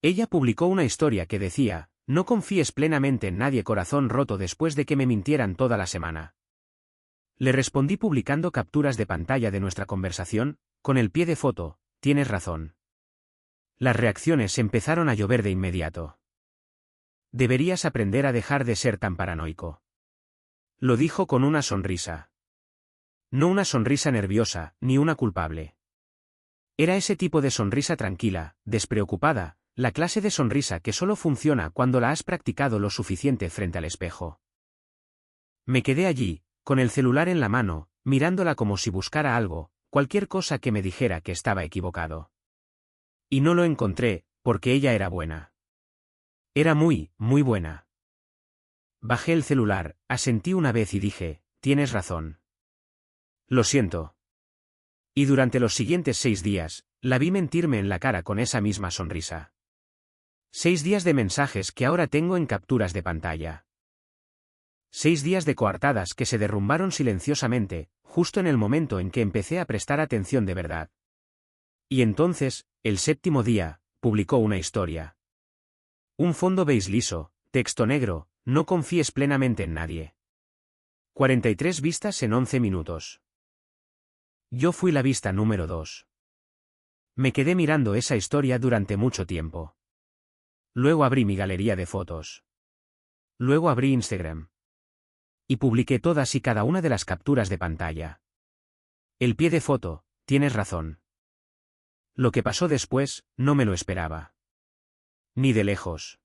Ella publicó una historia que decía: no confíes plenamente en nadie, corazón roto, después de que me mintieran toda la semana. Le respondí publicando capturas de pantalla de nuestra conversación, con el pie de foto: tienes razón. Las reacciones empezaron a llover de inmediato. Deberías aprender a dejar de ser tan paranoico. Lo dijo con una sonrisa. No una sonrisa nerviosa, ni una culpable. Era ese tipo de sonrisa tranquila, despreocupada, la clase de sonrisa que solo funciona cuando la has practicado lo suficiente frente al espejo. Me quedé allí, con el celular en la mano, mirándola como si buscara algo, cualquier cosa que me dijera que estaba equivocado. Y no lo encontré, porque ella era buena. Era muy, muy buena. Bajé el celular, asentí una vez y dije: tienes razón. Lo siento. Y durante los siguientes 6 días, la vi mentirme en la cara con esa misma sonrisa. 6 días de mensajes que ahora tengo en capturas de pantalla. 6 días de coartadas que se derrumbaron silenciosamente, justo en el momento en que empecé a prestar atención de verdad. Y entonces, el 7º día, publicó una historia. Un fondo beige liso, texto negro: no confíes plenamente en nadie. 43 vistas en 11 minutos. Yo fui la vista número 2. Me quedé mirando esa historia durante mucho tiempo. Luego abrí mi galería de fotos. Luego abrí Instagram. Y publiqué todas y cada una de las capturas de pantalla. El pie de foto: tienes razón. Lo que pasó después, no me lo esperaba. Ni de lejos.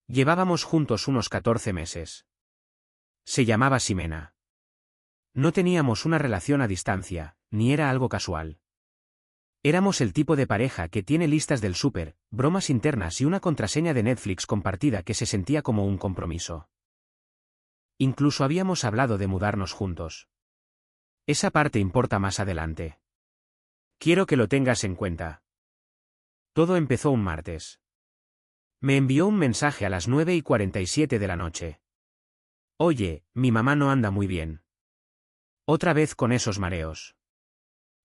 Llevábamos juntos unos 14 meses. Se llamaba Ximena. No teníamos una relación a distancia, ni era algo casual. Éramos el tipo de pareja que tiene listas del súper, bromas internas y una contraseña de Netflix compartida que se sentía como un compromiso. Incluso habíamos hablado de mudarnos juntos. Esa parte importa más adelante. Quiero que lo tengas en cuenta. Todo empezó un martes. Me envió un mensaje a las 9:47 de la noche. Oye, mi mamá no anda muy bien. Otra vez con esos mareos.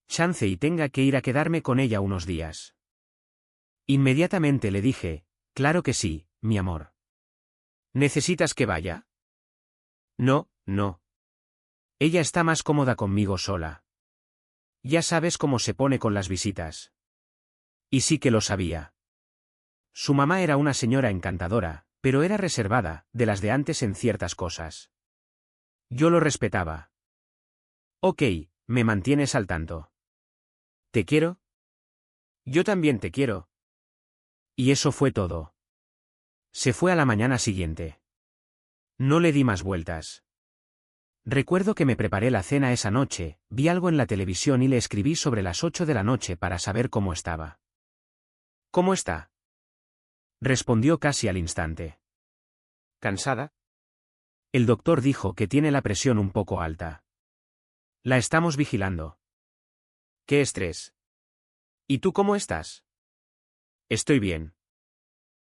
Chance y tenga que ir a quedarme con ella unos días. Inmediatamente le dije: claro que sí, mi amor. ¿Necesitas que vaya? No, no. Ella está más cómoda conmigo sola. Ya sabes cómo se pone con las visitas. Y sí que lo sabía. Su mamá era una señora encantadora, pero era reservada, de las de antes en ciertas cosas. Yo lo respetaba. Ok, me mantienes al tanto. ¿Te quiero? Yo también te quiero. Y eso fue todo. Se fue a la mañana siguiente. No le di más vueltas. Recuerdo que me preparé la cena esa noche, vi algo en la televisión y le escribí sobre las 8 de la noche para saber cómo estaba. ¿Cómo está? Respondió casi al instante. ¿Cansada? El doctor dijo que tiene la presión un poco alta. La estamos vigilando. ¡Qué estrés! ¿Y tú cómo estás? Estoy bien.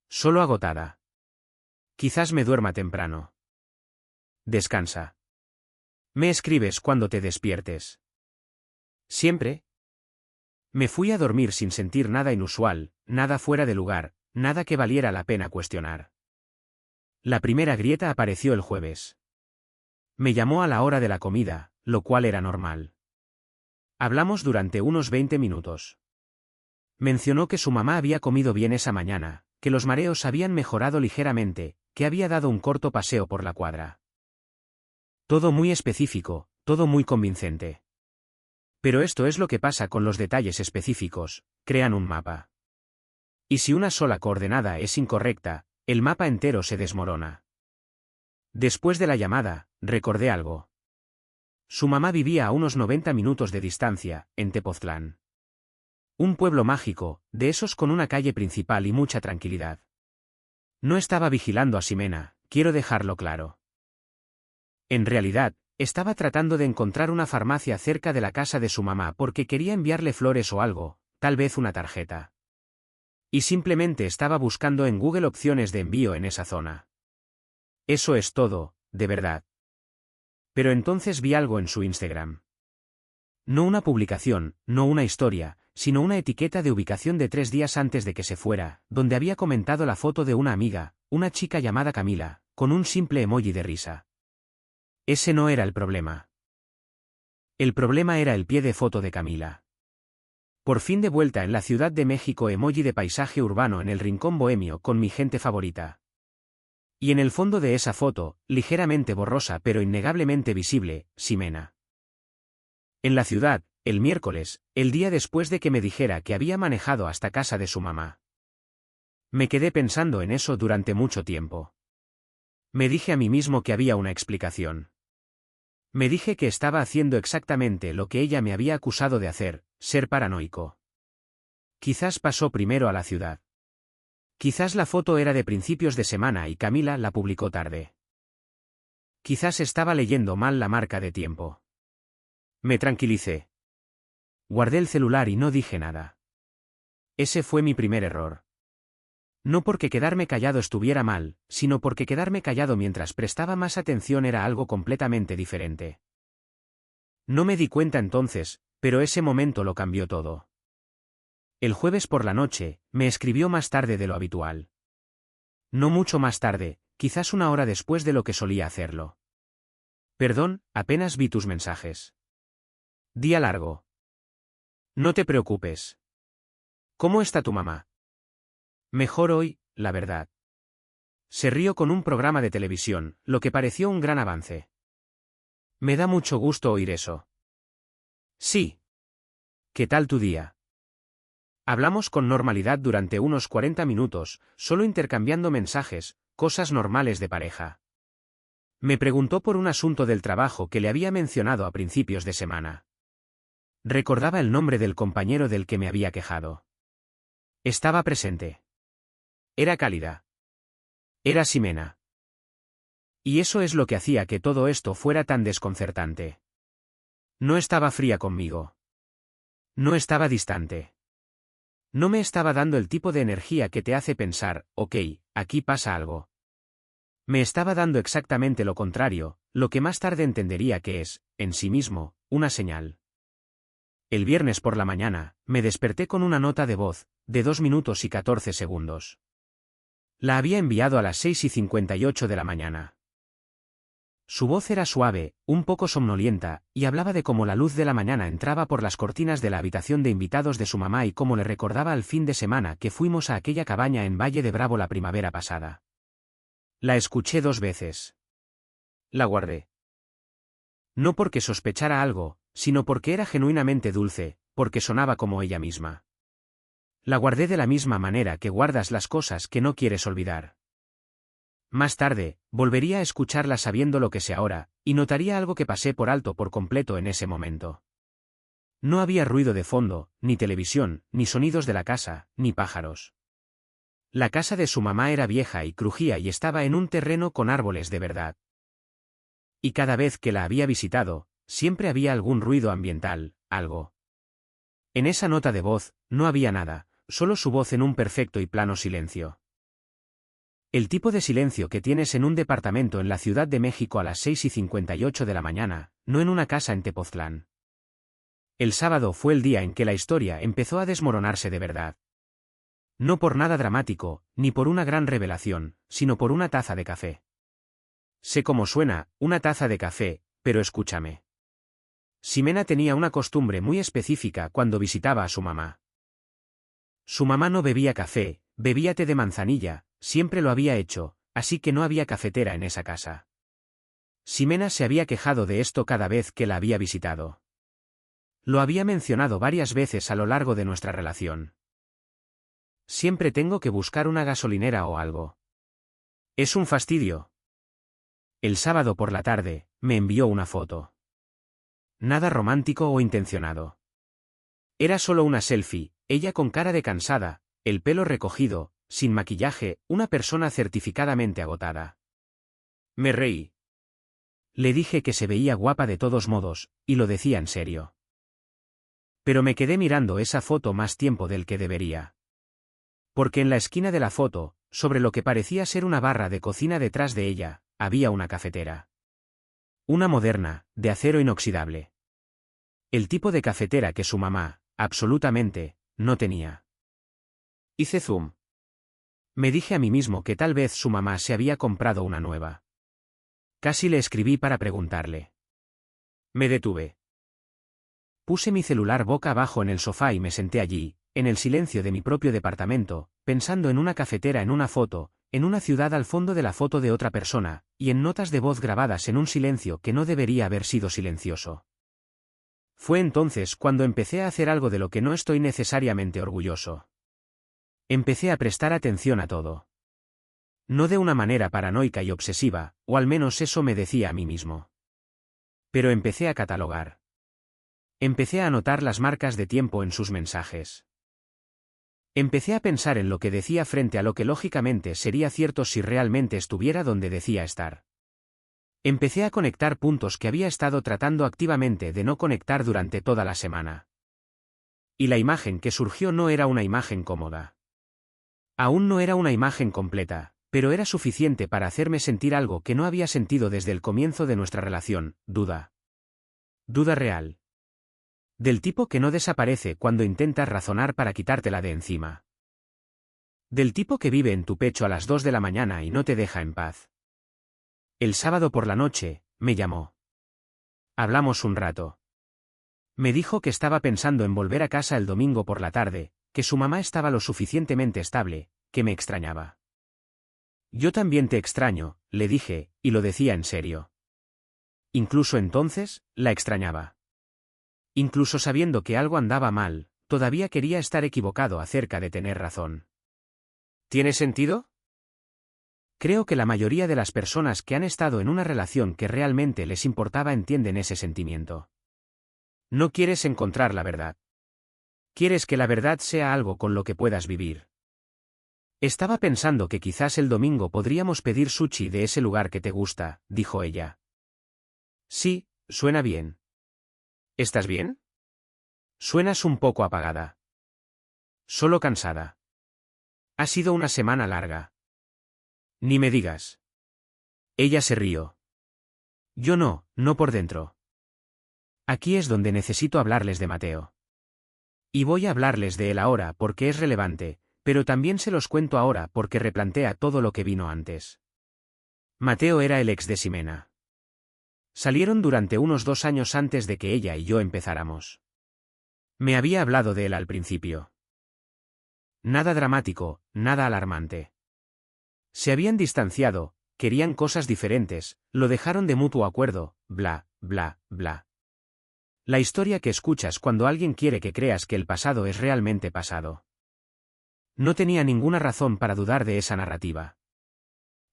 Solo agotada. Quizás me duerma temprano. Descansa. Me escribes cuando te despiertes. ¿Siempre? Me fui a dormir sin sentir nada inusual, nada fuera de lugar, nada que valiera la pena cuestionar. La primera grieta apareció el jueves. Me llamó a la hora de la comida, lo cual era normal. Hablamos durante unos 20 minutos. Mencionó que su mamá había comido bien esa mañana, que los mareos habían mejorado ligeramente, que había dado un corto paseo por la cuadra. Todo muy específico, todo muy convincente. Pero esto es lo que pasa con los detalles específicos: crean un mapa. Y si una sola coordenada es incorrecta, el mapa entero se desmorona. Después de la llamada, recordé algo. Su mamá vivía a unos 90 minutos de distancia, en Tepoztlán. Un pueblo mágico, de esos con una calle principal y mucha tranquilidad. No estaba vigilando a Ximena, quiero dejarlo claro. En realidad, estaba tratando de encontrar una farmacia cerca de la casa de su mamá porque quería enviarle flores o algo, tal vez una tarjeta. Y simplemente estaba buscando en Google opciones de envío en esa zona. Eso es todo, de verdad. Pero entonces vi algo en su Instagram. No una publicación, no una historia, sino una etiqueta de ubicación de 3 días antes de que se fuera, donde había comentado la foto de una amiga, una chica llamada Camila, con un simple emoji de risa. Ese no era el problema. El problema era el pie de foto de Camila. Por fin de vuelta en la Ciudad de México, emoji de paisaje urbano en el rincón bohemio con mi gente favorita. Y en el fondo de esa foto, ligeramente borrosa pero innegablemente visible, Ximena. En la ciudad, el miércoles, el día después de que me dijera que había manejado hasta casa de su mamá. Me quedé pensando en eso durante mucho tiempo. Me dije a mí mismo que había una explicación. Me dije que estaba haciendo exactamente lo que ella me había acusado de hacer, ser paranoico. Quizás pasó primero a la ciudad. Quizás la foto era de principios de semana y Camila la publicó tarde. Quizás estaba leyendo mal la marca de tiempo. Me tranquilicé. Guardé el celular y no dije nada. Ese fue mi primer error. No porque quedarme callado estuviera mal, sino porque quedarme callado mientras prestaba más atención era algo completamente diferente. No me di cuenta entonces, pero ese momento lo cambió todo. El jueves por la noche, me escribió más tarde de lo habitual. No mucho más tarde, quizás una hora después de lo que solía hacerlo. Perdón, apenas vi tus mensajes. Día largo. No te preocupes. ¿Cómo está tu mamá? Mejor hoy, la verdad. Se rió con un programa de televisión, lo que pareció un gran avance. Me da mucho gusto oír eso. Sí. ¿Qué tal tu día? Hablamos con normalidad durante unos 40 minutos, solo intercambiando mensajes, cosas normales de pareja. Me preguntó por un asunto del trabajo que le había mencionado a principios de semana. Recordaba el nombre del compañero del que me había quejado. Estaba presente. Era cálida. Era Ximena. Y eso es lo que hacía que todo esto fuera tan desconcertante. No estaba fría conmigo. No estaba distante. No me estaba dando el tipo de energía que te hace pensar, ok, aquí pasa algo. Me estaba dando exactamente lo contrario, lo que más tarde entendería que es, en sí mismo, una señal. El viernes por la mañana, me desperté con una nota de voz, de 2 minutos y 14 segundos. La había enviado a las 6:58 de la mañana. Su voz era suave, un poco somnolienta, y hablaba de cómo la luz de la mañana entraba por las cortinas de la habitación de invitados de su mamá y cómo le recordaba al fin de semana que fuimos a aquella cabaña en Valle de Bravo la primavera pasada. La escuché 2 veces. La guardé. No porque sospechara algo, sino porque era genuinamente dulce, porque sonaba como ella misma. La guardé de la misma manera que guardas las cosas que no quieres olvidar. Más tarde, volvería a escucharla sabiendo lo que sé ahora, y notaría algo que pasé por alto por completo en ese momento. No había ruido de fondo, ni televisión, ni sonidos de la casa, ni pájaros. La casa de su mamá era vieja y crujía y estaba en un terreno con árboles de verdad. Y cada vez que la había visitado, siempre había algún ruido ambiental, algo. En esa nota de voz, no había nada, solo su voz en un perfecto y plano silencio. El tipo de silencio que tienes en un departamento en la Ciudad de México a las 6:58 de la mañana, no en una casa en Tepoztlán. El sábado fue el día en que la historia empezó a desmoronarse de verdad. No por nada dramático, ni por una gran revelación, sino por una taza de café. Sé cómo suena, una taza de café, pero escúchame. Ximena tenía una costumbre muy específica cuando visitaba a su mamá. Su mamá no bebía café, bebía té de manzanilla, siempre lo había hecho, así que no había cafetera en esa casa. Ximena se había quejado de esto cada vez que la había visitado. Lo había mencionado varias veces a lo largo de nuestra relación. Siempre tengo que buscar una gasolinera o algo. Es un fastidio. El sábado por la tarde, me envió una foto. Nada romántico o intencionado. Era solo una selfie, ella con cara de cansada, el pelo recogido, sin maquillaje, una persona certificadamente agotada. Me reí. Le dije que se veía guapa de todos modos, y lo decía en serio. Pero me quedé mirando esa foto más tiempo del que debería. Porque en la esquina de la foto, sobre lo que parecía ser una barra de cocina detrás de ella, había una cafetera. Una moderna, de acero inoxidable. El tipo de cafetera que su mamá, absolutamente, no tenía. Hice zoom. Me dije a mí mismo que tal vez su mamá se había comprado una nueva. Casi le escribí para preguntarle. Me detuve. Puse mi celular boca abajo en el sofá y me senté allí, en el silencio de mi propio departamento, pensando en una cafetera, en una foto, en una ciudad al fondo de la foto de otra persona, y en notas de voz grabadas en un silencio que no debería haber sido silencioso. Fue entonces cuando empecé a hacer algo de lo que no estoy necesariamente orgulloso. Empecé a prestar atención a todo. No de una manera paranoica y obsesiva, o al menos eso me decía a mí mismo. Pero empecé a catalogar. Empecé a anotar las marcas de tiempo en sus mensajes. Empecé a pensar en lo que decía frente a lo que lógicamente sería cierto si realmente estuviera donde decía estar. Empecé a conectar puntos que había estado tratando activamente de no conectar durante toda la semana. Y la imagen que surgió no era una imagen cómoda. Aún no era una imagen completa, pero era suficiente para hacerme sentir algo que no había sentido desde el comienzo de nuestra relación: duda. Duda real. Del tipo que no desaparece cuando intentas razonar para quitártela de encima. Del tipo que vive en tu pecho a las 2 de la mañana y no te deja en paz. El sábado por la noche, me llamó. Hablamos un rato. Me dijo que estaba pensando en volver a casa el domingo por la tarde, que su mamá estaba lo suficientemente estable, que me extrañaba. Yo también te extraño, le dije, y lo decía en serio. Incluso entonces, la extrañaba. Incluso sabiendo que algo andaba mal, todavía quería estar equivocado acerca de tener razón. ¿Tiene sentido? Creo que la mayoría de las personas que han estado en una relación que realmente les importaba entienden ese sentimiento. No quieres encontrar la verdad. Quieres que la verdad sea algo con lo que puedas vivir. Estaba pensando que quizás el domingo podríamos pedir sushi de ese lugar que te gusta, dijo ella. Sí, suena bien. ¿Estás bien? Suenas un poco apagada. Solo cansada. Ha sido una semana larga. Ni me digas. Ella se rió. Yo no, no por dentro. Aquí es donde necesito hablarles de Mateo. Y voy a hablarles de él ahora porque es relevante, pero también se los cuento ahora porque replantea todo lo que vino antes. Mateo era el ex de Ximena. Salieron durante unos 2 años antes de que ella y yo empezáramos. Me había hablado de él al principio. Nada dramático, nada alarmante. Se habían distanciado, querían cosas diferentes, lo dejaron de mutuo acuerdo, bla, bla, bla. La historia que escuchas cuando alguien quiere que creas que el pasado es realmente pasado. No tenía ninguna razón para dudar de esa narrativa.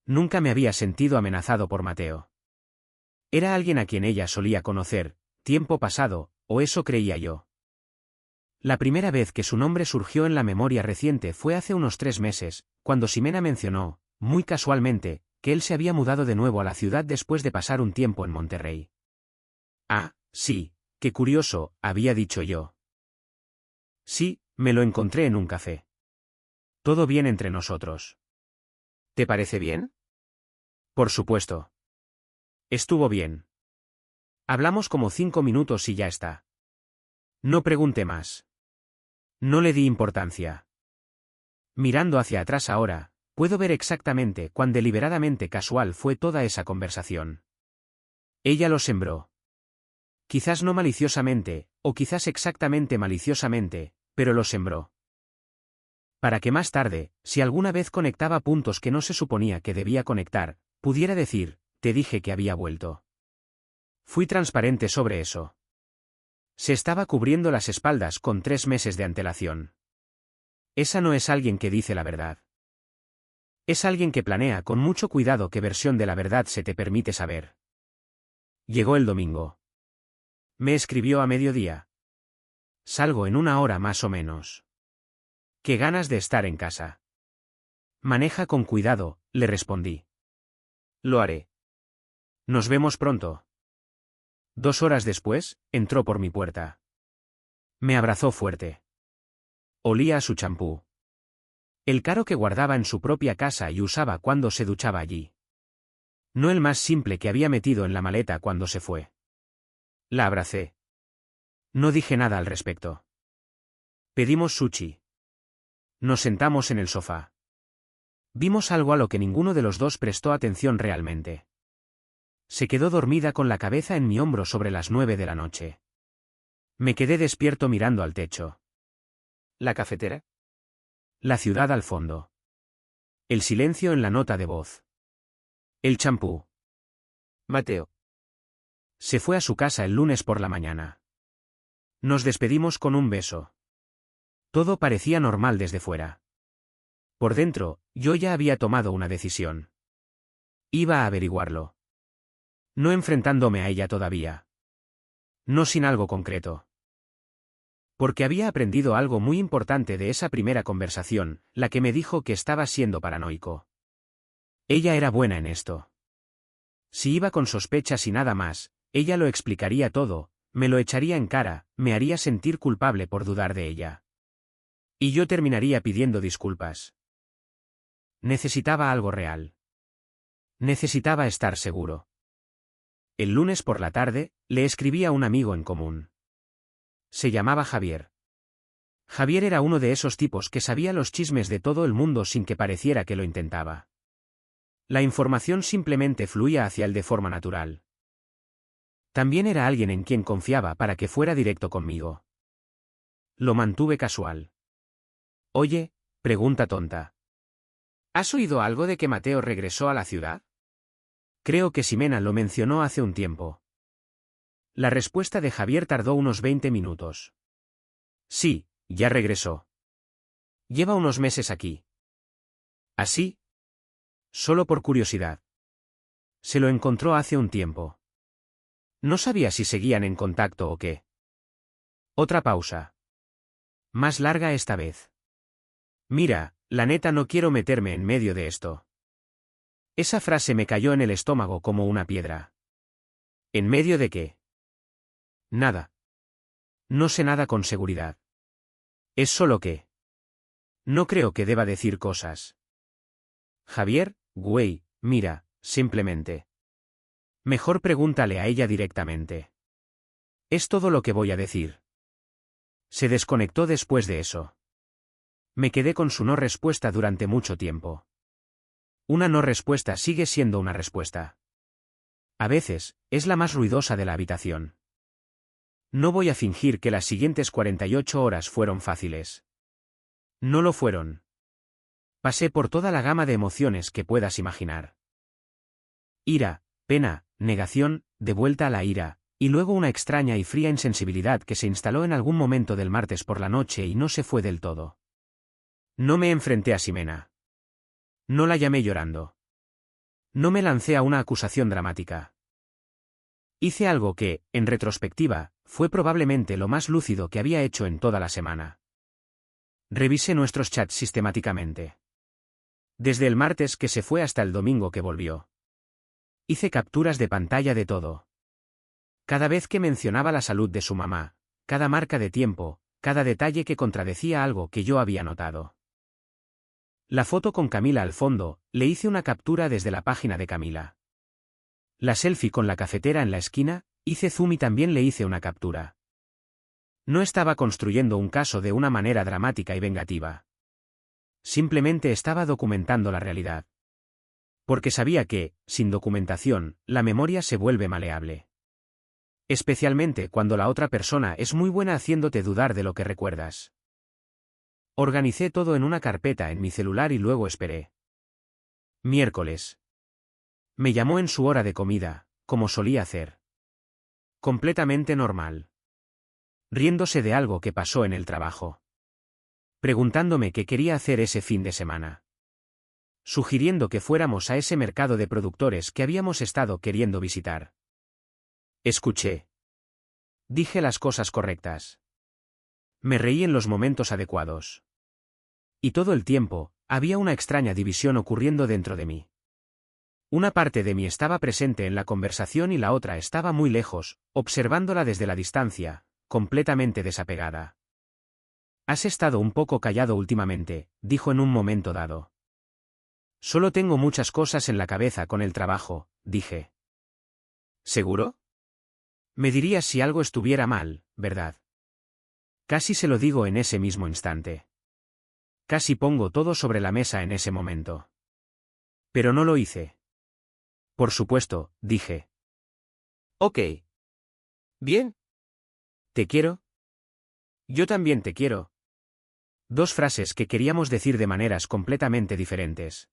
Nunca me había sentido amenazado por Mateo. Era alguien a quien ella solía conocer, tiempo pasado, o eso creía yo. La primera vez que su nombre surgió en la memoria reciente fue hace unos 3 meses, cuando Ximena mencionó, muy casualmente, que él se había mudado de nuevo a la ciudad después de pasar un tiempo en Monterrey. Ah, sí, qué curioso, había dicho yo. Sí, me lo encontré en un café. Todo bien entre nosotros. ¿Te parece bien? Por supuesto. Estuvo bien. Hablamos como 5 minutos y ya está. No pregunté más. No le di importancia. Mirando hacia atrás ahora, puedo ver exactamente cuán deliberadamente casual fue toda esa conversación. Ella lo sembró. Quizás no maliciosamente, o quizás exactamente maliciosamente, pero lo sembró. Para que más tarde, si alguna vez conectaba puntos que no se suponía que debía conectar, pudiera decir, te dije que había vuelto. Fui transparente sobre eso. Se estaba cubriendo las espaldas con 3 meses de antelación. Esa no es alguien que dice la verdad. Es alguien que planea con mucho cuidado qué versión de la verdad se te permite saber. Llegó el domingo. Me escribió a mediodía. Salgo en 1 hora más o menos. Qué ganas de estar en casa. Maneja con cuidado, le respondí. Lo haré. Nos vemos pronto. 2 horas después, entró por mi puerta. Me abrazó fuerte. Olía a su champú. El caro que guardaba en su propia casa y usaba cuando se duchaba allí. No el más simple que había metido en la maleta cuando se fue. La abracé. No dije nada al respecto. Pedimos sushi. Nos sentamos en el sofá. Vimos algo a lo que ninguno de los dos prestó atención realmente. Se quedó dormida con la cabeza en mi hombro sobre las 9 de la noche. Me quedé despierto mirando al techo. ¿La cafetera? La ciudad al fondo. El silencio en la nota de voz. El champú. Mateo. Se fue a su casa el lunes por la mañana. Nos despedimos con un beso. Todo parecía normal desde fuera. Por dentro, yo ya había tomado una decisión. Iba a averiguarlo. No enfrentándome a ella todavía. No sin algo concreto. Porque había aprendido algo muy importante de esa primera conversación, la que me dijo que estaba siendo paranoico. Ella era buena en esto. Si iba con sospechas y nada más, ella lo explicaría todo, me lo echaría en cara, me haría sentir culpable por dudar de ella. Y yo terminaría pidiendo disculpas. Necesitaba algo real. Necesitaba estar seguro. El lunes por la tarde, le escribí a un amigo en común. Se llamaba Javier. Javier era uno de esos tipos que sabía los chismes de todo el mundo sin que pareciera que lo intentaba. La información simplemente fluía hacia él de forma natural. También era alguien en quien confiaba para que fuera directo conmigo. Lo mantuve casual. Oye, pregunta tonta. ¿Has oído algo de que Mateo regresó a la ciudad? Creo que Ximena lo mencionó hace un tiempo. La respuesta de Javier tardó unos 20 minutos. Sí, ya regresó. Lleva unos meses aquí. ¿Así? Solo por curiosidad. Se lo encontró hace un tiempo. No sabía si seguían en contacto o qué. Otra pausa. Más larga esta vez. Mira, la neta no quiero meterme en medio de esto. Esa frase me cayó en el estómago como una piedra. ¿En medio de qué? Nada. No sé nada con seguridad. Es solo que... No creo que deba decir cosas. Javier, güey, mira, simplemente. Mejor pregúntale a ella directamente. Es todo lo que voy a decir. Se desconectó después de eso. Me quedé con su no respuesta durante mucho tiempo. Una no respuesta sigue siendo una respuesta. A veces, es la más ruidosa de la habitación. No voy a fingir que las siguientes 48 horas fueron fáciles. No lo fueron. Pasé por toda la gama de emociones que puedas imaginar. Ira, pena, negación, de vuelta a la ira, y luego una extraña y fría insensibilidad que se instaló en algún momento del martes por la noche y no se fue del todo. No me enfrenté a Ximena. No la llamé llorando. No me lancé a una acusación dramática. Hice algo que, en retrospectiva, fue probablemente lo más lúcido que había hecho en toda la semana. Revisé nuestros chats sistemáticamente. Desde el martes que se fue hasta el domingo que volvió. Hice capturas de pantalla de todo. Cada vez que mencionaba la salud de su mamá, cada marca de tiempo, cada detalle que contradecía algo que yo había notado. La foto con Camila al fondo, le hice una captura desde la página de Camila. La selfie con la cafetera en la esquina, hice zoom y también le hice una captura. No estaba construyendo un caso de una manera dramática y vengativa. Simplemente estaba documentando la realidad. Porque sabía que, sin documentación, la memoria se vuelve maleable. Especialmente cuando la otra persona es muy buena haciéndote dudar de lo que recuerdas. Organicé todo en una carpeta en mi celular y luego esperé. Miércoles. Me llamó en su hora de comida, como solía hacer. Completamente normal. Riéndose de algo que pasó en el trabajo. Preguntándome qué quería hacer ese fin de semana. Sugiriendo que fuéramos a ese mercado de productores que habíamos estado queriendo visitar. Escuché. Dije las cosas correctas. Me reí en los momentos adecuados. Y todo el tiempo, había una extraña división ocurriendo dentro de mí. Una parte de mí estaba presente en la conversación y la otra estaba muy lejos, observándola desde la distancia, completamente desapegada. Has estado un poco callado últimamente, dijo en un momento dado. Solo tengo muchas cosas en la cabeza con el trabajo, dije. ¿Seguro? Me dirías si algo estuviera mal, ¿verdad? Casi se lo digo en ese mismo instante. Casi pongo todo sobre la mesa en ese momento. Pero no lo hice. Por supuesto, dije. Ok. Bien. ¿Te quiero? Yo también te quiero. Dos frases que queríamos decir de maneras completamente diferentes.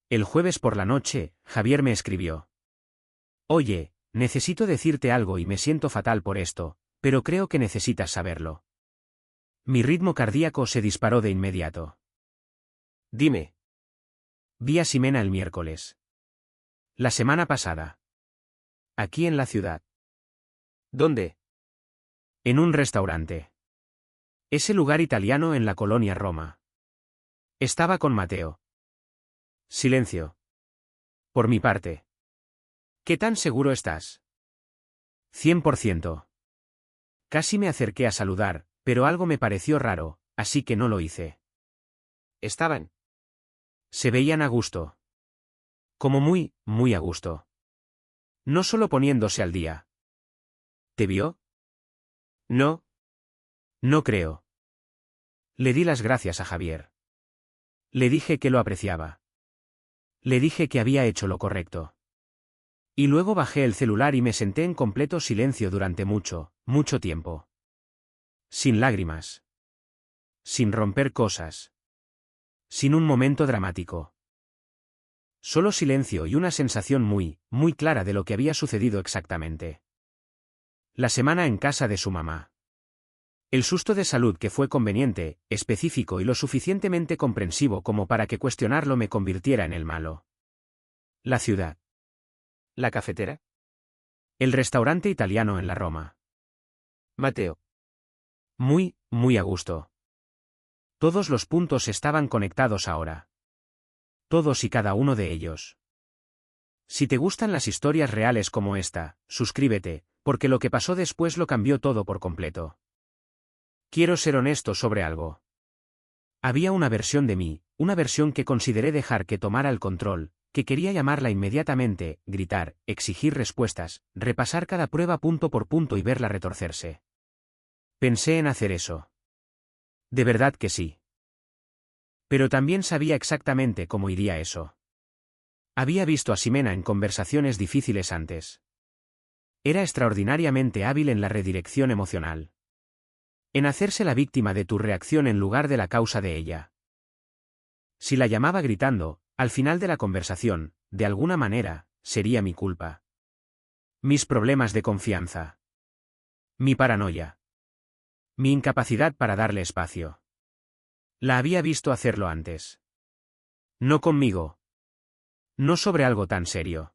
El jueves por la noche, Javier me escribió. Oye, necesito decirte algo y me siento fatal por esto, pero creo que necesitas saberlo. Mi ritmo cardíaco se disparó de inmediato. Dime. Vi a Ximena el miércoles. La semana pasada. Aquí en la ciudad. ¿Dónde? En un restaurante. Ese lugar italiano en la colonia Roma. Estaba con Mateo. Silencio. Por mi parte. ¿Qué tan seguro estás? 100%. Casi me acerqué a saludar, pero algo me pareció raro, así que no lo hice. Estaban. Se veían a gusto. Como muy, muy a gusto. No solo poniéndose al día. ¿Te vio? No. No creo. Le di las gracias a Javier. Le dije que lo apreciaba. Le dije que había hecho lo correcto. Y luego bajé el celular y me senté en completo silencio durante mucho, mucho tiempo. Sin lágrimas. Sin romper cosas. Sin un momento dramático. Solo silencio y una sensación muy, muy clara de lo que había sucedido exactamente. La semana en casa de su mamá. El susto de salud que fue conveniente, específico y lo suficientemente comprensivo como para que cuestionarlo me convirtiera en el malo. La ciudad. ¿La cafetera? El restaurante italiano en la Roma. Mateo. Muy, muy a gusto. Todos los puntos estaban conectados ahora. Todos y cada uno de ellos. Si te gustan las historias reales como esta, suscríbete, porque lo que pasó después lo cambió todo por completo. Quiero ser honesto sobre algo. Había una versión de mí, una versión que consideré dejar que tomara el control, que quería llamarla inmediatamente, gritar, exigir respuestas, repasar cada prueba punto por punto y verla retorcerse. Pensé en hacer eso. De verdad que sí. Pero también sabía exactamente cómo iría eso. Había visto a Ximena en conversaciones difíciles antes. Era extraordinariamente hábil en la redirección emocional. En hacerse la víctima de tu reacción en lugar de la causa de ella. Si la llamaba gritando, al final de la conversación, de alguna manera, sería mi culpa. Mis problemas de confianza. Mi paranoia. Mi incapacidad para darle espacio. La había visto hacerlo antes. No conmigo. No sobre algo tan serio.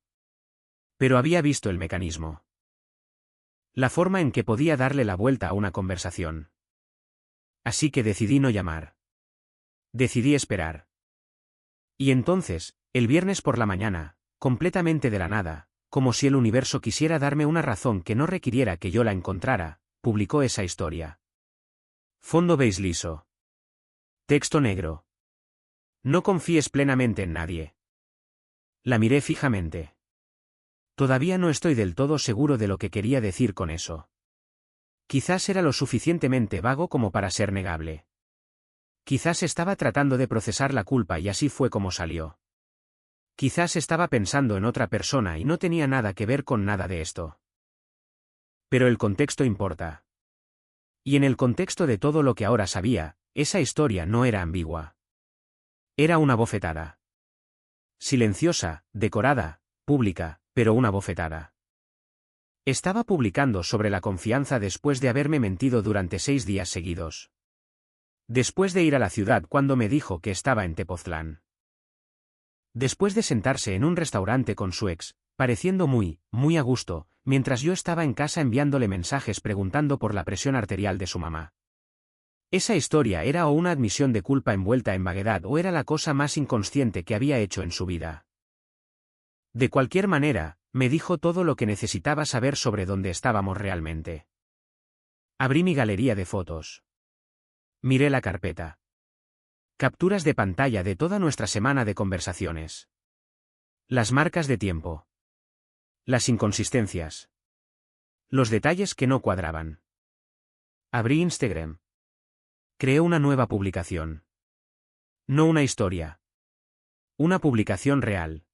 Pero había visto el mecanismo. La forma en que podía darle la vuelta a una conversación. Así que decidí no llamar. Decidí esperar. Y entonces, el viernes por la mañana, completamente de la nada, como si el universo quisiera darme una razón que no requiriera que yo la encontrara, publicó esa historia. Fondo beige liso. Texto negro. No confíes plenamente en nadie. La miré fijamente. Todavía no estoy del todo seguro de lo que quería decir con eso. Quizás era lo suficientemente vago como para ser negable. Quizás estaba tratando de procesar la culpa y así fue como salió. Quizás estaba pensando en otra persona y no tenía nada que ver con nada de esto. Pero el contexto importa. Y en el contexto de todo lo que ahora sabía, esa historia no era ambigua. Era una bofetada. Silenciosa, decorada, pública, pero una bofetada. Estaba publicando sobre la confianza después de haberme mentido durante 6 días seguidos. Después de ir a la ciudad cuando me dijo que estaba en Tepoztlán. Después de sentarse en un restaurante con su ex, pareciendo muy, muy a gusto, mientras yo estaba en casa enviándole mensajes preguntando por la presión arterial de su mamá. Esa historia era o una admisión de culpa envuelta en vaguedad o era la cosa más inconsciente que había hecho en su vida. De cualquier manera, me dijo todo lo que necesitaba saber sobre dónde estábamos realmente. Abrí mi galería de fotos. Miré la carpeta. Capturas de pantalla de toda nuestra semana de conversaciones. Las marcas de tiempo. Las inconsistencias. Los detalles que no cuadraban. Abrí Instagram. Creé una nueva publicación. No una historia. Una publicación real.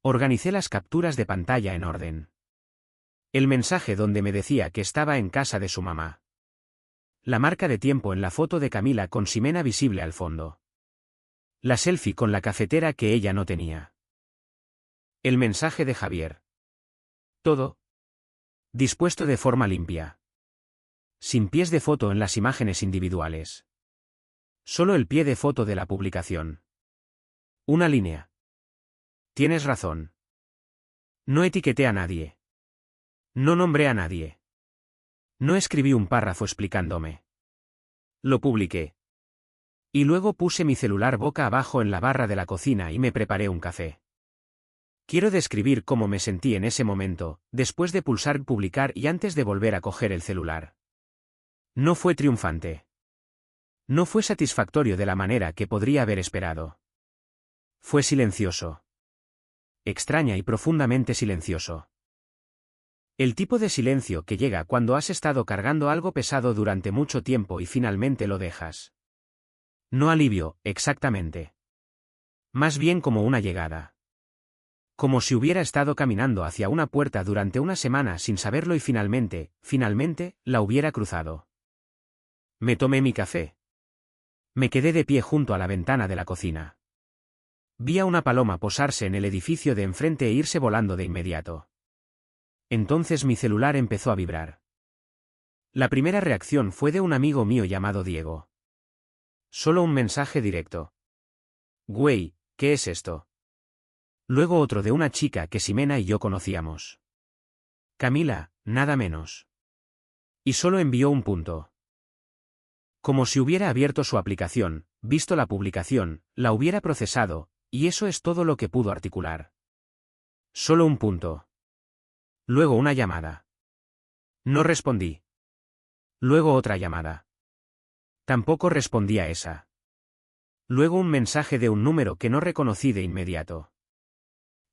Organicé las capturas de pantalla en orden. El mensaje donde me decía que estaba en casa de su mamá. La marca de tiempo en la foto de Camila con Ximena visible al fondo. La selfie con la cafetera que ella no tenía. El mensaje de Javier. Todo dispuesto de forma limpia. Sin pies de foto en las imágenes individuales. Solo el pie de foto de la publicación. Una línea. Tienes razón. No etiqueté a nadie. No nombré a nadie. No escribí un párrafo explicándome. Lo publiqué. Y luego puse mi celular boca abajo en la barra de la cocina y me preparé un café. Quiero describir cómo me sentí en ese momento, después de pulsar publicar y antes de volver a coger el celular. No fue triunfante. No fue satisfactorio de la manera que podría haber esperado. Fue silencioso. Extraña y profundamente silencioso. El tipo de silencio que llega cuando has estado cargando algo pesado durante mucho tiempo y finalmente lo dejas. No alivio, exactamente. Más bien como una llegada. Como si hubiera estado caminando hacia una puerta durante una semana sin saberlo y finalmente, la hubiera cruzado. Me tomé mi café. Me quedé de pie junto a la ventana de la cocina. Vi a una paloma posarse en el edificio de enfrente e irse volando de inmediato. Entonces mi celular empezó a vibrar. La primera reacción fue de un amigo mío llamado Diego. Solo un mensaje directo. Güey, ¿qué es esto? Luego otro de una chica que Ximena y yo conocíamos. Camila, nada menos. Y solo envió un punto. Como si hubiera abierto su aplicación, visto la publicación, la hubiera procesado, y eso es todo lo que pudo articular. Solo un punto. Luego una llamada. No respondí. Luego otra llamada. Tampoco respondí a esa. Luego un mensaje de un número que no reconocí de inmediato.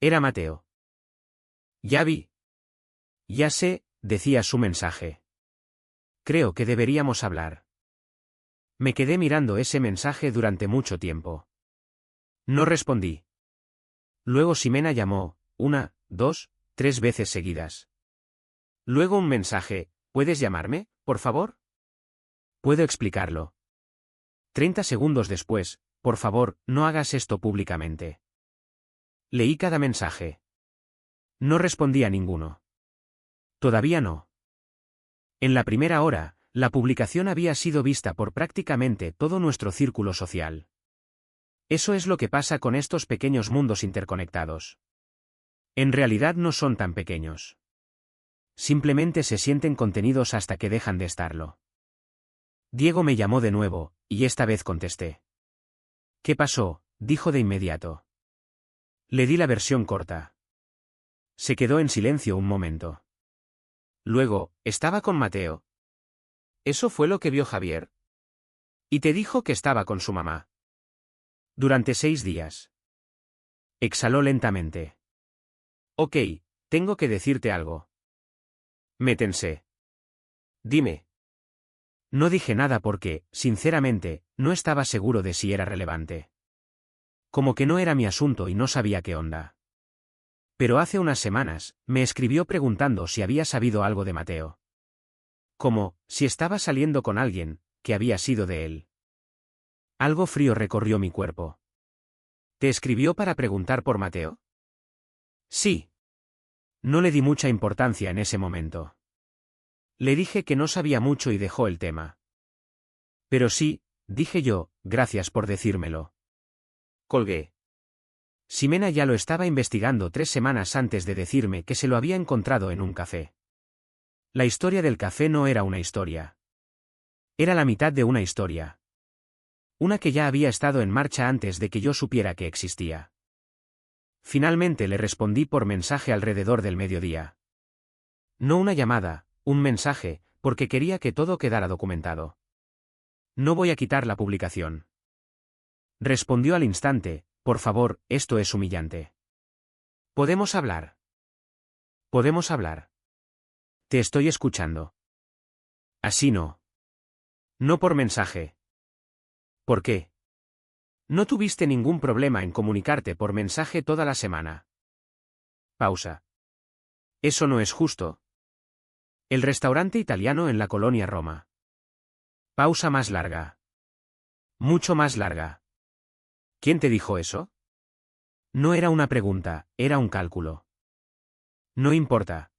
Era Mateo. Ya vi. Ya sé, decía su mensaje. Creo que deberíamos hablar. Me quedé mirando ese mensaje durante mucho tiempo. No respondí. Luego Ximena llamó, 1, 2, 3 veces seguidas. Luego un mensaje, ¿puedes llamarme, por favor? Puedo explicarlo. 30 segundos después, por favor, no hagas esto públicamente. Leí cada mensaje. No respondí a ninguno. Todavía no. En la primera hora, la publicación había sido vista por prácticamente todo nuestro círculo social. Eso es lo que pasa con estos pequeños mundos interconectados. En realidad no son tan pequeños. Simplemente se sienten contenidos hasta que dejan de estarlo. Diego me llamó de nuevo, y esta vez contesté. ¿Qué pasó?, dijo de inmediato. Le di la versión corta. Se quedó en silencio un momento. Luego, estaba con Mateo. ¿Eso fue lo que vio Javier? Y te dijo que estaba con su mamá. Durante 6 días. Exhaló lentamente. Ok, tengo que decirte algo. Me tensé. Dime. No dije nada porque, sinceramente, no estaba seguro de si era relevante. Como que no era mi asunto y no sabía qué onda. Pero hace unas semanas, me escribió preguntando si había sabido algo de Mateo. Como, si estaba saliendo con alguien, que había sido de él. Algo frío recorrió mi cuerpo. ¿Te escribió para preguntar por Mateo? Sí. No le di mucha importancia en ese momento. Le dije que no sabía mucho y dejó el tema. Pero sí, dije yo, gracias por decírmelo. Colgué. Ximena ya lo estaba investigando 3 semanas antes de decirme que se lo había encontrado en un café. La historia del café no era una historia. Era la mitad de una historia. Una que ya había estado en marcha antes de que yo supiera que existía. Finalmente le respondí por mensaje alrededor del mediodía. No una llamada, un mensaje, porque quería que todo quedara documentado. No voy a quitar la publicación. Respondió al instante, por favor, esto es humillante. ¿Podemos hablar? Podemos hablar. Te estoy escuchando. Así no. No por mensaje. ¿Por qué? No tuviste ningún problema en comunicarte por mensaje toda la semana. Pausa. Eso no es justo. El restaurante italiano en la colonia Roma. Pausa más larga. Mucho más larga. ¿Quién te dijo eso? No era una pregunta, era un cálculo. No importa.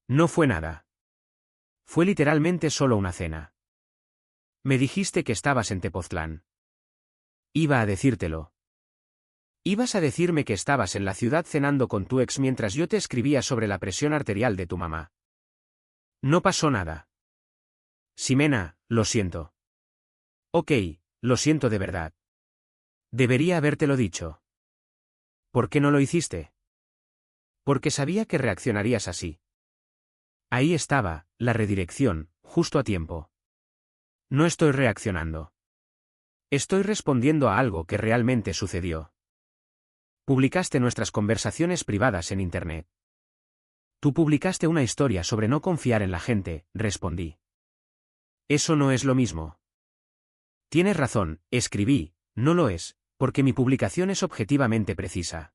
No fue nada. Fue literalmente solo una cena. Me dijiste que estabas en Tepoztlán. Iba a decírtelo. Ibas a decirme que estabas en la ciudad cenando con tu ex mientras yo te escribía sobre la presión arterial de tu mamá. No pasó nada. Ximena, lo siento. Ok, lo siento de verdad. Debería habértelo dicho. ¿Por qué no lo hiciste? Porque sabía que reaccionarías así. Ahí estaba, la redirección, justo a tiempo. No estoy reaccionando. Estoy respondiendo a algo que realmente sucedió. Publicaste nuestras conversaciones privadas en Internet. Tú publicaste una historia sobre no confiar en la gente, respondí. Eso no es lo mismo. Tienes razón, escribí, no lo es, porque mi publicación es objetivamente precisa.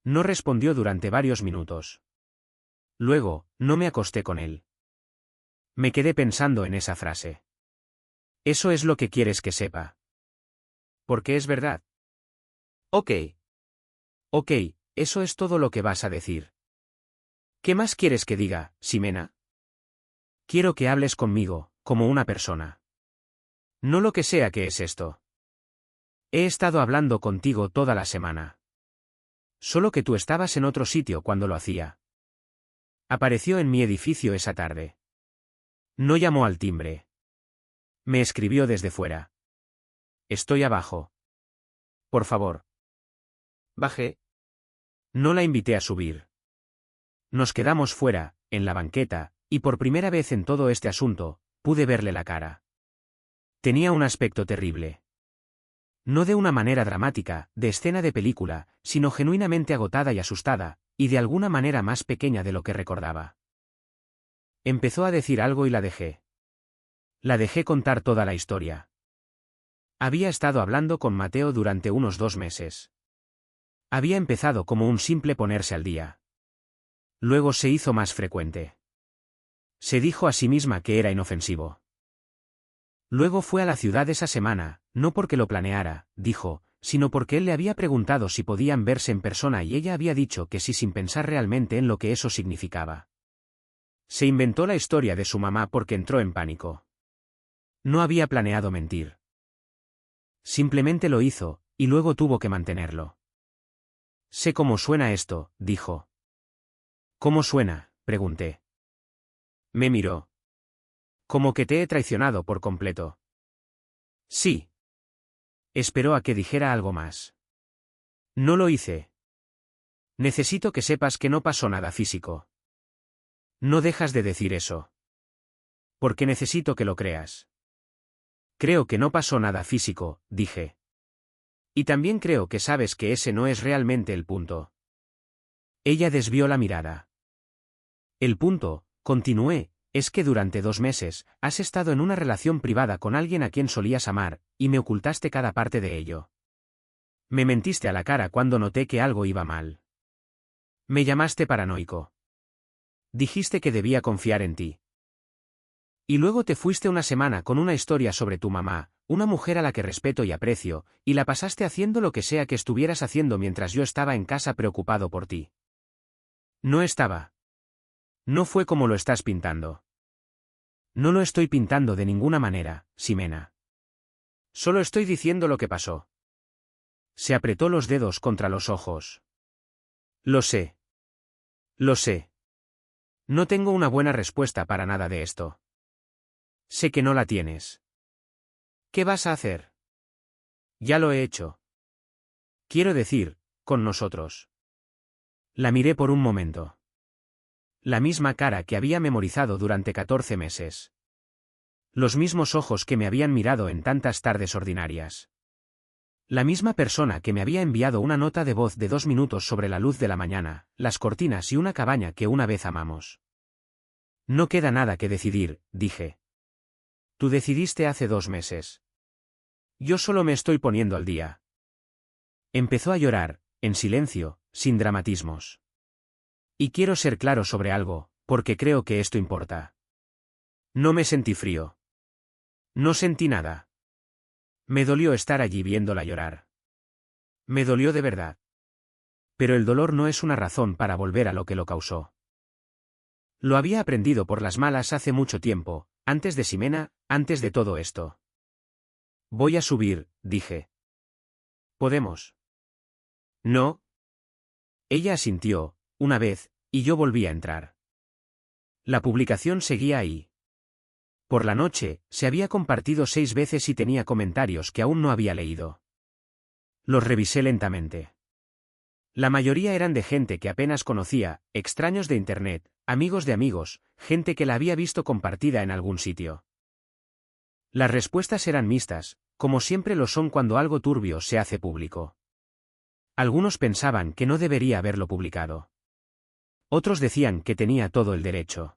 No respondió durante varios minutos. Luego, no me acosté con él. Me quedé pensando en esa frase. Eso es lo que quieres que sepa. Porque es verdad. Ok. Ok, eso es todo lo que vas a decir. ¿Qué más quieres que diga, Ximena? Quiero que hables conmigo, como una persona. No lo que sea que es esto. He estado hablando contigo toda la semana. Solo que tú estabas en otro sitio cuando lo hacía. Apareció en mi edificio esa tarde. No llamó al timbre. Me escribió desde fuera. Estoy abajo. Por favor. Bajé. No la invité a subir. Nos quedamos fuera, en la banqueta, y por primera vez en todo este asunto, pude verle la cara. Tenía un aspecto terrible. No de una manera dramática, de escena de película, sino genuinamente agotada y asustada, y de alguna manera más pequeña de lo que recordaba. Empezó a decir algo y la dejé. La dejé contar toda la historia. Había estado hablando con Mateo durante unos 2 meses. Había empezado como un simple ponerse al día. Luego se hizo más frecuente. Se dijo a sí misma que era inofensivo. Luego fue a la ciudad esa semana, no porque lo planeara, dijo, sino porque él le había preguntado si podían verse en persona y ella había dicho que sí sin pensar realmente en lo que eso significaba. Se inventó la historia de su mamá porque entró en pánico. No había planeado mentir. Simplemente lo hizo, y luego tuvo que mantenerlo. Sé cómo suena esto, dijo. ¿Cómo suena?, pregunté. Me miró. Como que te he traicionado por completo. Sí. Esperó a que dijera algo más. No lo hice. Necesito que sepas que no pasó nada físico. No dejas de decir eso. Porque necesito que lo creas. Creo que no pasó nada físico, dije. Y también creo que sabes que ese no es realmente el punto. Ella desvió la mirada. El punto, continué, es que durante 2 meses, has estado en una relación privada con alguien a quien solías amar, y me ocultaste cada parte de ello. Me mentiste a la cara cuando noté que algo iba mal. Me llamaste paranoico. Dijiste que debía confiar en ti. Y luego te fuiste una semana con una historia sobre tu mamá, una mujer a la que respeto y aprecio, y la pasaste haciendo lo que sea que estuvieras haciendo mientras yo estaba en casa preocupado por ti. No estaba. No fue como lo estás pintando. No lo estoy pintando de ninguna manera, Ximena. Solo estoy diciendo lo que pasó. Se apretó los dedos contra los ojos. Lo sé. Lo sé. No tengo una buena respuesta para nada de esto. Sé que no la tienes. ¿Qué vas a hacer? Ya lo he hecho. Quiero decir, con nosotros. La miré por un momento. La misma cara que había memorizado durante 14 meses. Los mismos ojos que me habían mirado en tantas tardes ordinarias. La misma persona que me había enviado una nota de voz de 2 minutos sobre la luz de la mañana, las cortinas y una cabaña que una vez amamos. No queda nada que decidir, dije. Tú decidiste hace 2 meses. Yo solo me estoy poniendo al día. Empezó a llorar, en silencio, sin dramatismos. Y quiero ser claro sobre algo, porque creo que esto importa. No me sentí frío. No sentí nada. Me dolió estar allí viéndola llorar. Me dolió de verdad. Pero el dolor no es una razón para volver a lo que lo causó. Lo había aprendido por las malas hace mucho tiempo, antes de Ximena, antes de todo esto. Voy a subir, dije. ¿Podemos? No. Ella asintió, una vez, y yo volví a entrar. La publicación seguía ahí. Por la noche, se había compartido 6 veces y tenía comentarios que aún no había leído. Los revisé lentamente. La mayoría eran de gente que apenas conocía, extraños de internet, amigos de amigos, gente que la había visto compartida en algún sitio. Las respuestas eran mixtas, como siempre lo son cuando algo turbio se hace público. Algunos pensaban que no debería haberlo publicado. Otros decían que tenía todo el derecho.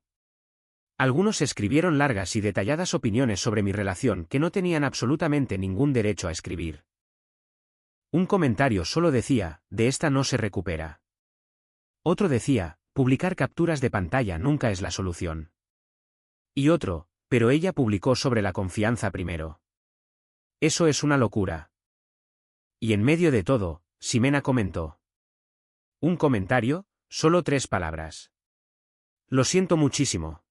Algunos escribieron largas y detalladas opiniones sobre mi relación que no tenían absolutamente ningún derecho a escribir. Un comentario solo decía, de esta no se recupera. Otro decía, publicar capturas de pantalla nunca es la solución. Y otro, pero ella publicó sobre la confianza primero. Eso es una locura. Y en medio de todo, Ximena comentó. Un comentario, solo 3 palabras. Lo siento muchísimo.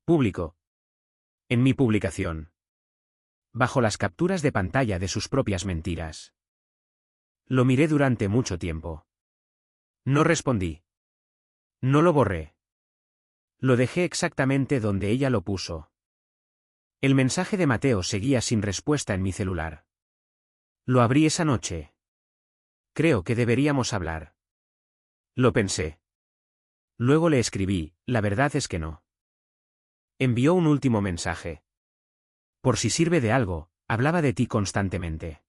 Público. En mi publicación. Bajo las capturas de pantalla de sus propias mentiras. Lo miré durante mucho tiempo. No respondí. No lo borré. Lo dejé exactamente donde ella lo puso. El mensaje de Mateo seguía sin respuesta en mi celular. Lo abrí esa noche. Creo que deberíamos hablar. Lo pensé. Luego le escribí, la verdad es que no. Envió un último mensaje. Por si sirve de algo, hablaba de ti constantemente.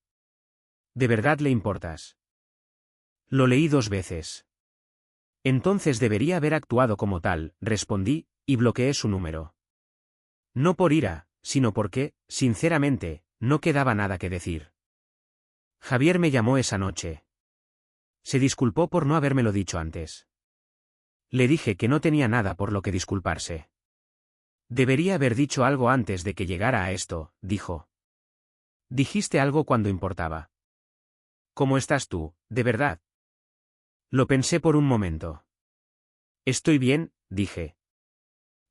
¿De verdad le importas? Lo leí 2 veces. Entonces debería haber actuado como tal, respondí, y bloqueé su número. No por ira, sino porque, sinceramente, no quedaba nada que decir. Javier me llamó esa noche. Se disculpó por no habérmelo dicho antes. Le dije que no tenía nada por lo que disculparse. Debería haber dicho algo antes de que llegara a esto, dijo. Dijiste algo cuando importaba. ¿Cómo estás tú, de verdad? Lo pensé por un momento. Estoy bien, dije.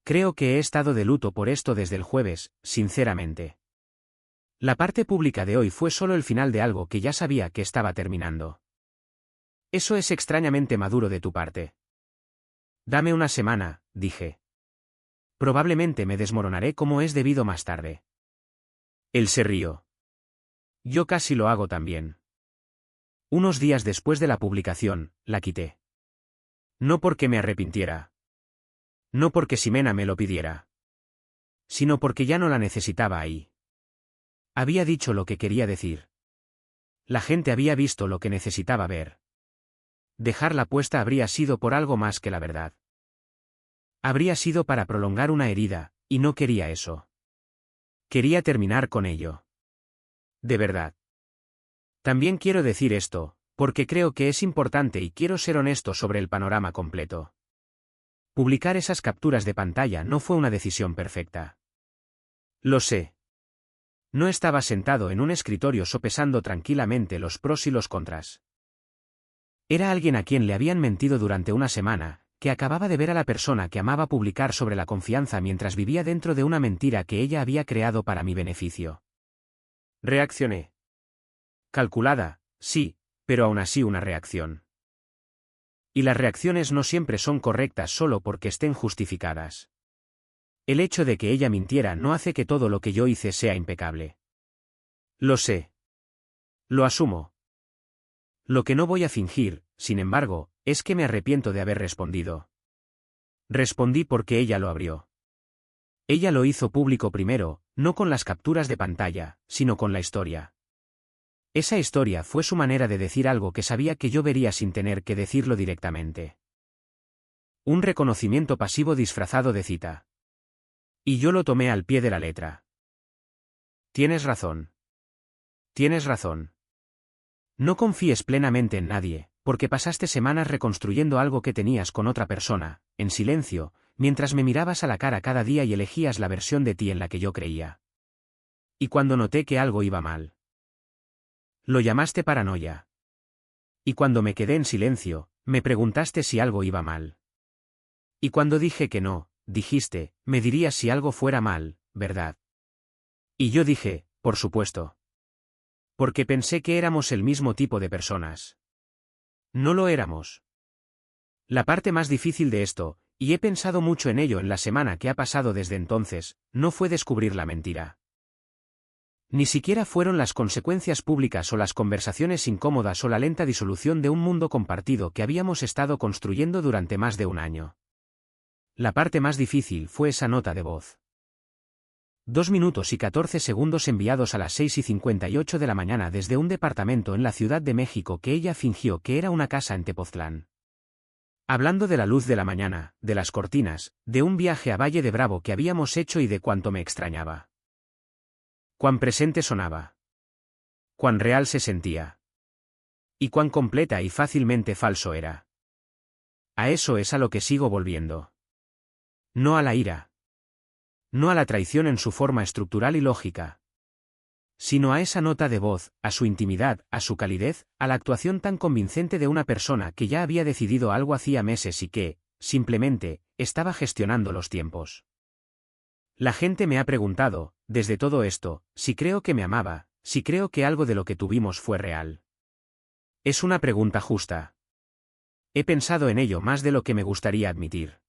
Creo que he estado de luto por esto desde el jueves, sinceramente. La parte pública de hoy fue solo el final de algo que ya sabía que estaba terminando. Eso es extrañamente maduro de tu parte. Dame una semana, dije. Probablemente me desmoronaré como es debido más tarde. Él se rió. Yo casi lo hago también. Unos días después de la publicación, la quité. No porque me arrepintiera. No porque Ximena me lo pidiera. Sino porque ya no la necesitaba ahí. Había dicho lo que quería decir. La gente había visto lo que necesitaba ver. Dejarla puesta habría sido por algo más que la verdad. Habría sido para prolongar una herida, y no quería eso. Quería terminar con ello. De verdad. También quiero decir esto, porque creo que es importante y quiero ser honesto sobre el panorama completo. Publicar esas capturas de pantalla no fue una decisión perfecta. Lo sé. No estaba sentado en un escritorio sopesando tranquilamente los pros y los contras. Era alguien a quien le habían mentido durante una semana, que acababa de ver a la persona que amaba publicar sobre la confianza mientras vivía dentro de una mentira que ella había creado para mi beneficio. Reaccioné. Calculada, sí, pero aún así una reacción. Y las reacciones no siempre son correctas solo porque estén justificadas. El hecho de que ella mintiera no hace que todo lo que yo hice sea impecable. Lo sé. Lo asumo. Lo que no voy a fingir, sin embargo, es que me arrepiento de haber respondido. Respondí porque ella lo abrió. Ella lo hizo público primero, no con las capturas de pantalla, sino con la historia. Esa historia fue su manera de decir algo que sabía que yo vería sin tener que decirlo directamente. Un reconocimiento pasivo disfrazado de cita. Y yo lo tomé al pie de la letra. Tienes razón. Tienes razón. No confíes plenamente en nadie, porque pasaste semanas reconstruyendo algo que tenías con otra persona, en silencio, mientras me mirabas a la cara cada día y elegías la versión de ti en la que yo creía. Y cuando noté que algo iba mal, lo llamaste paranoia. Y cuando me quedé en silencio, me preguntaste si algo iba mal. Y cuando dije que no, dijiste, me dirías si algo fuera mal, ¿verdad? Y yo dije, por supuesto. Porque pensé que éramos el mismo tipo de personas. No lo éramos. La parte más difícil de esto, y he pensado mucho en ello en la semana que ha pasado desde entonces, no fue descubrir la mentira. Ni siquiera fueron las consecuencias públicas o las conversaciones incómodas o la lenta disolución de un mundo compartido que habíamos estado construyendo durante más de un año. La parte más difícil fue esa nota de voz. 2 minutos y 14 segundos enviados a las 6:58 de la mañana desde un departamento en la Ciudad de México que ella fingió que era una casa en Tepoztlán. Hablando de la luz de la mañana, de las cortinas, de un viaje a Valle de Bravo que habíamos hecho y de cuánto me extrañaba. Cuán presente sonaba. Cuán real se sentía. Y cuán completa y fácilmente falso era. A eso es a lo que sigo volviendo. No a la ira. No a la traición en su forma estructural y lógica. Sino a esa nota de voz, a su intimidad, a su calidez, a la actuación tan convincente de una persona que ya había decidido algo hacía meses y que, simplemente, estaba gestionando los tiempos. La gente me ha preguntado, desde todo esto, si creo que me amaba, si creo que algo de lo que tuvimos fue real. Es una pregunta justa. He pensado en ello más de lo que me gustaría admitir.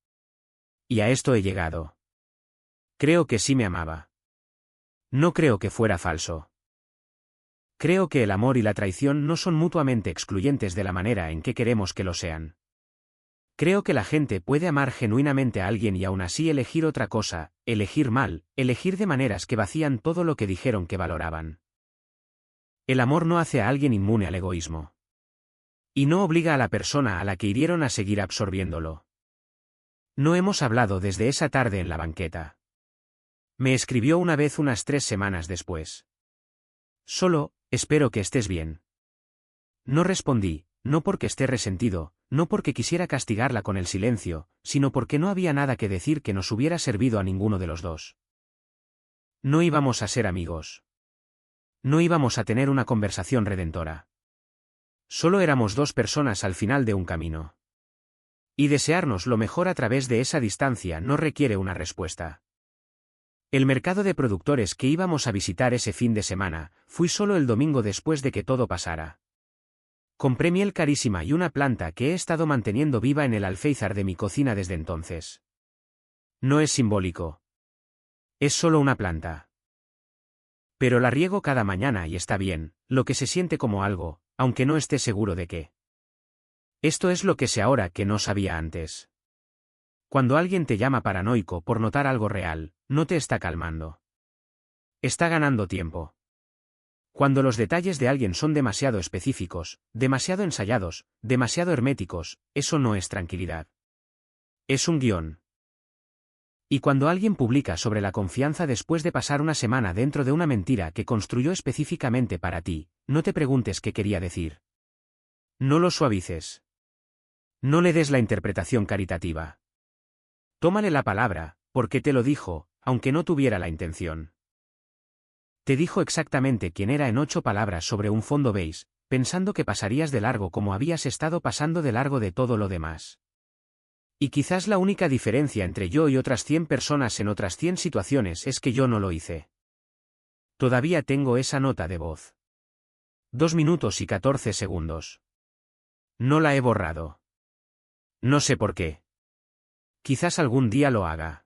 Y a esto he llegado. Creo que sí me amaba. No creo que fuera falso. Creo que el amor y la traición no son mutuamente excluyentes de la manera en que queremos que lo sean. Creo que la gente puede amar genuinamente a alguien y aún así elegir otra cosa, elegir mal, elegir de maneras que vacían todo lo que dijeron que valoraban. El amor no hace a alguien inmune al egoísmo. Y no obliga a la persona a la que hirieron a seguir absorbiéndolo. No hemos hablado desde esa tarde en la banqueta. Me escribió una vez unas 3 semanas después. Solo, espero que estés bien. No respondí, no porque esté resentido, no porque quisiera castigarla con el silencio, sino porque no había nada que decir que nos hubiera servido a ninguno de los dos. No íbamos a ser amigos. No íbamos a tener una conversación redentora. Solo éramos 2 personas al final de un camino. Y desearnos lo mejor a través de esa distancia no requiere una respuesta. El mercado de productores que íbamos a visitar ese fin de semana, fui solo el domingo después de que todo pasara. Compré miel carísima y una planta que he estado manteniendo viva en el alféizar de mi cocina desde entonces. No es simbólico. Es solo una planta. Pero la riego cada mañana y está bien, lo que se siente como algo, aunque no esté seguro de qué. Esto es lo que sé ahora que no sabía antes. Cuando alguien te llama paranoico por notar algo real, no te está calmando. Está ganando tiempo. Cuando los detalles de alguien son demasiado específicos, demasiado ensayados, demasiado herméticos, eso no es tranquilidad. Es un guión. Y cuando alguien publica sobre la confianza después de pasar una semana dentro de una mentira que construyó específicamente para ti, no te preguntes qué quería decir. No lo suavices. No le des la interpretación caritativa. Tómale la palabra, porque te lo dijo, aunque no tuviera la intención. Te dijo exactamente quién era en 8 palabras sobre un fondo beige, pensando que pasarías de largo como habías estado pasando de largo de todo lo demás. Y quizás la única diferencia entre yo y otras 100 personas en otras 100 situaciones es que yo no lo hice. Todavía tengo esa nota de voz. 2 minutos y 14 segundos. No la he borrado. No sé por qué. Quizás algún día lo haga.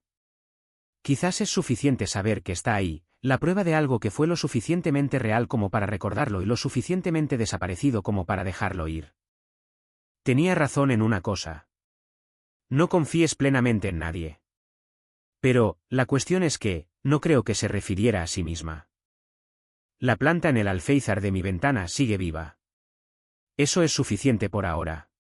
Quizás es suficiente saber que está ahí, la prueba de algo que fue lo suficientemente real como para recordarlo y lo suficientemente desaparecido como para dejarlo ir. Tenía razón en una cosa. No confíes plenamente en nadie. Pero, la cuestión es que, no creo que se refiriera a sí misma. La planta en el alféizar de mi ventana sigue viva. Eso es suficiente por ahora.